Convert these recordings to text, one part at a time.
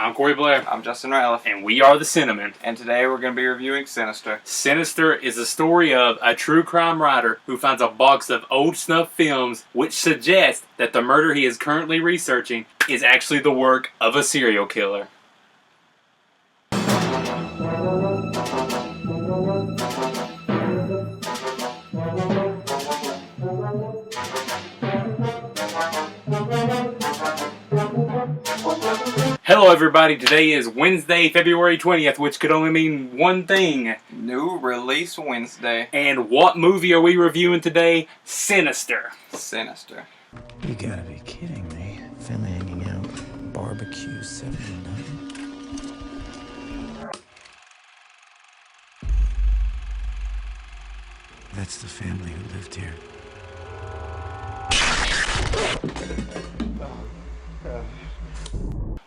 I'm Corey Blair. I'm Justin Rylance. And we are the Cinemen. And today we're going to be reviewing Sinister. Sinister is the story of a true crime writer who finds a box of old snuff films which suggest that the murder he is currently researching is actually the work of a serial killer. Hello everybody, today is Wednesday, February 20th, which could only mean one thing. New Release Wednesday. And what movie are we reviewing today? Sinister. Sinister. You gotta be kidding me. Family hanging out, barbecue 79. That's the family who lived here.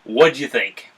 What'd you think?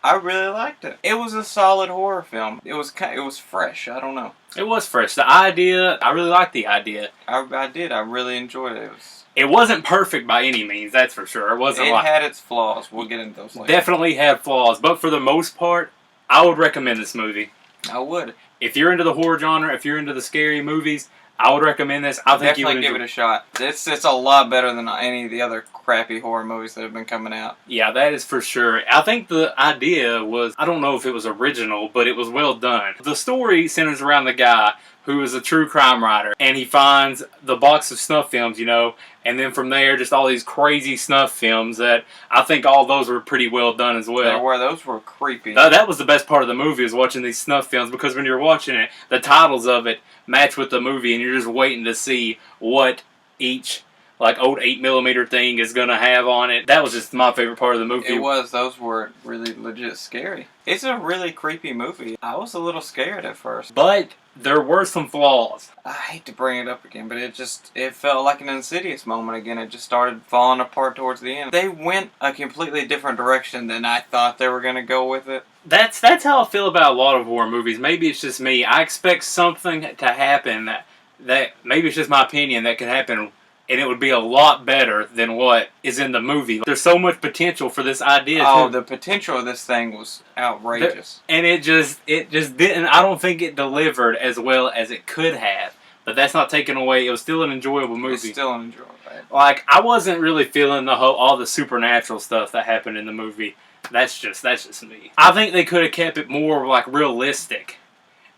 I really liked it. It was a solid horror film. It was fresh. I don't know. It was fresh. The idea, I really liked the idea. I did. I really enjoyed it. It wasn't perfect by any means, that's for sure. It had its flaws. We'll get into those later. Definitely had flaws, but for the most part, I would recommend this movie. I would. If you're into the horror genre, if you're into the scary movies, I would recommend this. I think definitely give it a shot. It's a lot better than any of the other crappy horror movies that have been coming out. Yeah, that is for sure. I think the idea was, I don't know if it was original, but it was well done. The story centers around the guy who is a true crime writer, and he finds the box of snuff films, you know, and then from there, just all these crazy snuff films that I think all those were pretty well done as well. Those were creepy. That was the best part of the movie, is watching these snuff films, because when you're watching it, the titles of it match with the movie, and you're just waiting to see what each old 8mm thing is going to have on it. That was just my favorite part of the movie. It was. Those were really legit scary. It's a really creepy movie. I was a little scared at first. But there were some flaws. I hate to bring it up again, but it felt like an Insidious moment again. It just started falling apart towards the end. They went a completely different direction than I thought they were going to go with it. That's how I feel about a lot of horror movies. Maybe it's just me. I expect something to happen that maybe it's just my opinion, that could happen, and it would be a lot better than what is in the movie. There's so much potential for this idea. Oh, the potential of this thing was outrageous. And it just didn't, I don't think it delivered as well as it could have. But that's not taken away. It was still an enjoyable movie. It's still an enjoyable movie. Like, I wasn't really feeling all the supernatural stuff that happened in the movie. That's just me. I think they could have kept it more realistic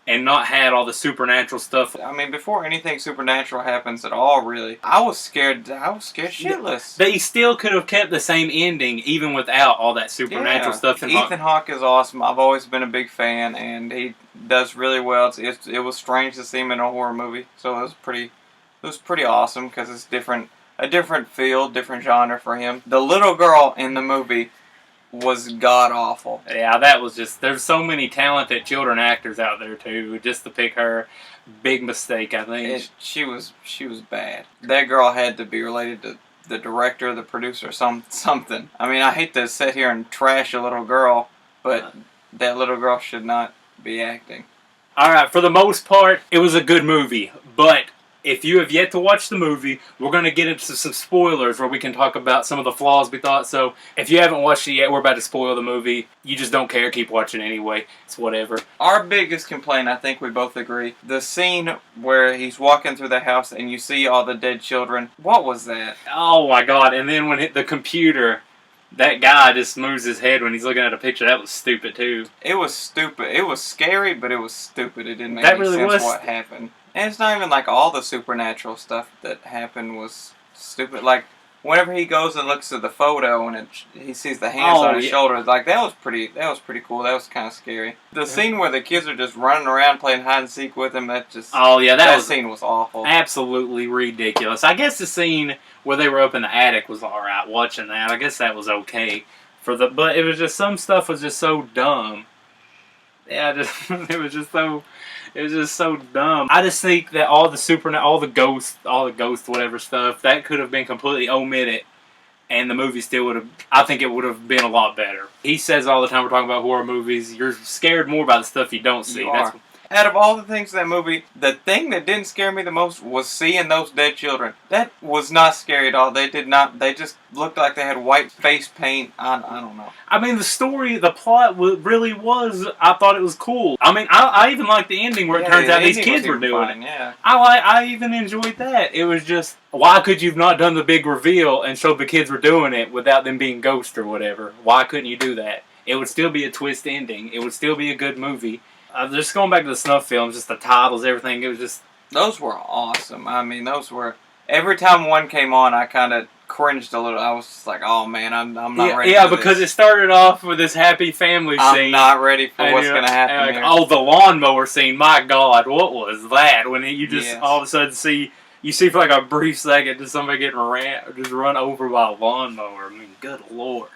and not had all the supernatural stuff. I mean, before anything supernatural happens at all, really, I was scared shitless. They still could have kept the same ending even without all that supernatural stuff. Ethan Hawke is awesome. I've always been a big fan, and he does really well. It was strange to see him in a horror movie, so it was pretty awesome, because it's a different field, different genre for him. The little girl in the movie was god awful. Yeah, that was just, there's so many talented children actors out there too. Just to pick her, big mistake, I think. She was bad. That girl had to be related to the director, the producer, something. I mean, I hate to sit here and trash a little girl, but that little girl should not be acting. Alright, for the most part, it was a good movie, but if you have yet to watch the movie, we're going to get into some spoilers where we can talk about some of the flaws we thought. So if you haven't watched it yet, we're about to spoil the movie. You just don't care. Keep watching anyway. It's whatever. Our biggest complaint, I think we both agree, the scene where he's walking through the house and you see all the dead children. What was that? Oh my God. And then when the computer, that guy just moves his head when he's looking at a picture. That was stupid too. It was stupid. It was scary, but it was stupid. It didn't make any sense what happened. And it's not even all the supernatural stuff that happened was stupid. Like, whenever he goes and looks at the photo and he sees the hands on his shoulders, that was pretty cool. That was kind of scary. The scene where the kids are just running around playing hide and seek with him, that scene was awful. Absolutely ridiculous. I guess the scene where they were up in the attic was alright watching that. I guess that was okay. But it was just, some stuff was just so dumb. Yeah, it was just so dumb. I just think that all the ghost, whatever stuff, that could have been completely omitted, and the movie still would have, I think it would have been a lot better. He says all the time, we're talking about horror movies, you're scared more by the stuff you don't see. Out of all the things in that movie, the thing that didn't scare me the most was seeing those dead children. That was not scary at all. They just looked like they had white face paint on, I don't know. I mean, the plot really was, I thought it was cool. I mean, I even liked the ending where it turns out these kids were doing it. Yeah. I even enjoyed that. It was just, why could you have not done the big reveal and showed the kids were doing it without them being ghosts or whatever? Why couldn't you do that? It would still be a twist ending. It would still be a good movie. Just going back to the snuff films, just the titles, everything, it was just... Those were awesome. I mean, those were... Every time one came on, I kind of cringed a little. I was just like, oh man, I'm not ready for this. Yeah, because it started off with this happy family scene. I'm not ready for what's going to happen here. Oh, the lawnmower scene, my God, what was that? When you just all of a sudden see for like a brief second just somebody getting run over by a lawnmower. I mean, good Lord.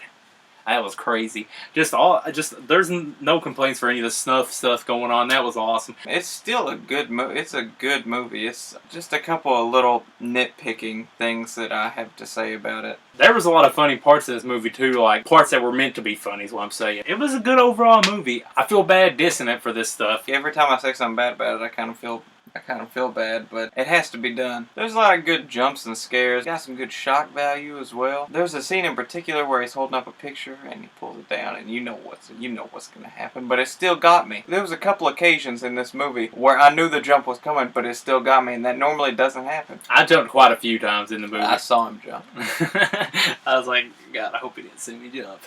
That was crazy. There's no complaints for any of the snuff stuff going on. That was awesome. It's still a good movie. It's a good movie. It's just a couple of little nitpicking things that I have to say about it. There was a lot of funny parts of this movie too, like parts that were meant to be funny is what I'm saying. It was a good overall movie. I feel bad dissing it for this stuff. Every time I say something bad about it, I kind of feel bad, but it has to be done. There's a lot of good jumps and scares. Got some good shock value as well. There's a scene in particular where he's holding up a picture and he pulls it down, and you know what's going to happen, but it still got me. There was a couple occasions in this movie where I knew the jump was coming, but it still got me, and that normally doesn't happen. I jumped quite a few times in the movie. I saw him jump. I was like, God, I hope he didn't see me jump.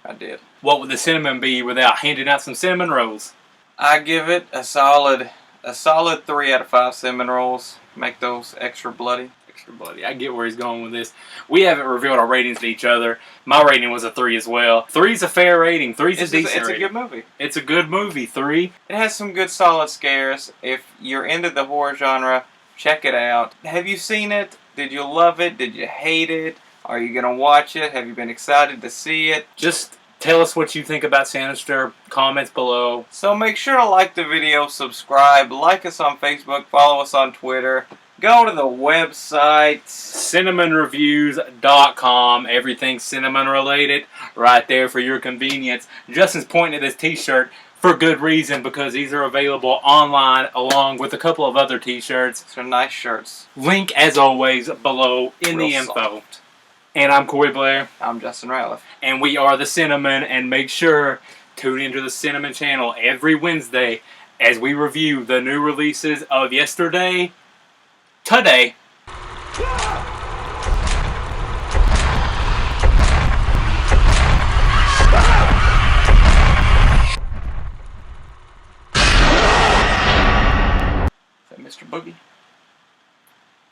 I did. What would the cinnamon be without handing out some cinnamon rolls? I give it a solid 3 out of 5 cinnamon rolls. Make those extra bloody. Extra bloody. I get where he's going with this. We haven't revealed our ratings to each other. My rating was a 3 as well. 3's a fair rating. 3's a decent rating. It's a good movie. It's a good movie. 3. It has some good solid scares. If you're into the horror genre, check it out. Have you seen it? Did you love it? Did you hate it? Are you going to watch it? Have you been excited to see it? Just tell us what you think about Sinister. Comments below. So make sure to like the video, subscribe, like us on Facebook, follow us on Twitter. Go to the website. CinnamonReviews.com. Everything cinnamon related. Right there for your convenience. Justin's pointing at this t-shirt for good reason, because these are available online along with a couple of other t-shirts. These are nice shirts. Link, as always, below in the info. Soft. And I'm Corey Blair. I'm Justin Ratliff. And we are the Cinnamon. And make sure tune into the Cinnamon channel every Wednesday as we review the new releases of yesterday, today. Is that Mr. Boogie?